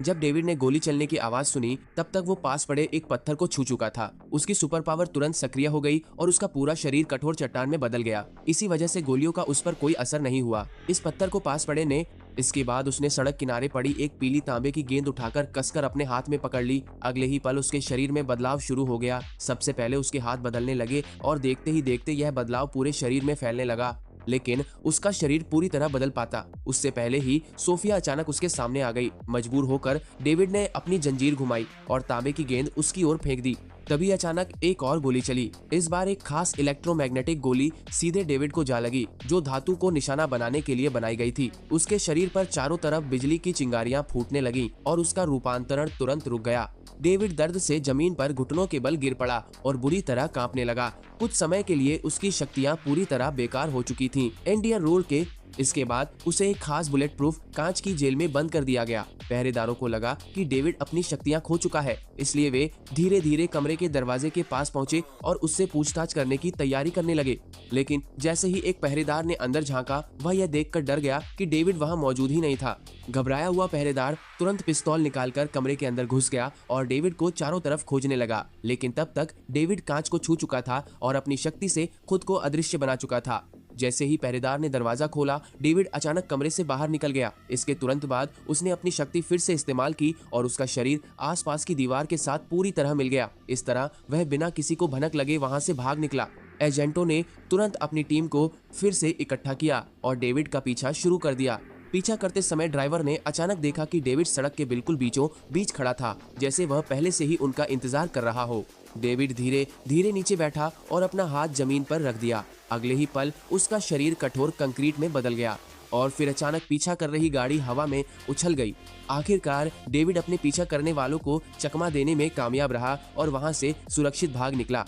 जब डेविड ने गोली चलने की आवाज सुनी तब तक वो पास पड़े एक पत्थर को छू चुका था। उसकी सुपर पावर तुरंत सक्रिय हो गई और उसका पूरा शरीर कठोर चट्टान में बदल गया। इसी वजह से गोलियों का उस पर कोई असर नहीं हुआ। इस पत्थर को पास पड़े ने इसके बाद उसने सड़क किनारे पड़ी एक पीली तांबे की गेंद उठाकर कसकर अपने हाथ में पकड़ ली। अगले ही पल उसके शरीर में बदलाव शुरू हो गया। सबसे पहले उसके हाथ बदलने लगे और देखते ही देखते यह बदलाव पूरे शरीर में फैलने लगा। लेकिन उसका शरीर पूरी तरह बदल पाता उससे पहले ही सोफिया अचानक उसके सामने आ गई। मजबूर होकर डेविड ने अपनी जंजीर घुमाई और तांबे की गेंद उसकी ओर फेंक दी। तभी अचानक एक और गोली चली। इस बार एक खास इलेक्ट्रोमैग्नेटिक गोली सीधे डेविड को जा लगी, जो धातु को निशाना बनाने के लिए बनाई गई थी। उसके शरीर पर चारों तरफ बिजली की चिंगारियां फूटने लगी और उसका रूपांतरण तुरंत रुक गया। डेविड दर्द से जमीन पर घुटनों के बल गिर पड़ा और बुरी तरह कांपने लगा। कुछ समय के लिए उसकी शक्तियां पूरी तरह बेकार हो चुकी थीं। इंडियन रूल के इसके बाद उसे एक खास बुलेट प्रूफ कांच की जेल में बंद कर दिया गया। पहरेदारों को लगा कि डेविड अपनी शक्तियां खो चुका है, इसलिए वे धीरे धीरे कमरे के दरवाजे के पास पहुंचे और उससे पूछताछ करने की तैयारी करने लगे। लेकिन जैसे ही एक पहरेदार ने अंदर झांका, वह यह देखकर डर गया कि डेविड वहां मौजूद ही नहीं था। घबराया हुआ पहरेदार तुरंत पिस्तौल निकालकर कमरे के अंदर घुस गया और डेविड को चारों तरफ खोजने लगा। लेकिन तब तक डेविड कांच को छू चुका था और अपनी शक्ति से खुद को अदृश्य बना चुका था। जैसे ही पहरेदार ने दरवाजा खोला, डेविड अचानक कमरे से बाहर निकल गया। इसके तुरंत बाद उसने अपनी शक्ति फिर से इस्तेमाल की और उसका शरीर आसपास की दीवार के साथ पूरी तरह मिल गया। इस तरह वह बिना किसी को भनक लगे वहां से भाग निकला। एजेंटों ने तुरंत अपनी टीम को फिर से इकट्ठा किया और डेविड का पीछा शुरू कर दिया। पीछा करते समय ड्राइवर ने अचानक देखा कि डेविड सड़क के बिल्कुल बीचों बीच खड़ा था, जैसे वह पहले से ही उनका इंतजार कर रहा हो। डेविड धीरे धीरे नीचे बैठा और अपना हाथ जमीन पर रख दिया। अगले ही पल उसका शरीर कठोर कंक्रीट में बदल गया और फिर अचानक पीछा कर रही गाड़ी हवा में उछल गई। आखिरकार डेविड अपने पीछा करने वालों को चकमा देने में कामयाब रहा और वहां से सुरक्षित भाग निकला।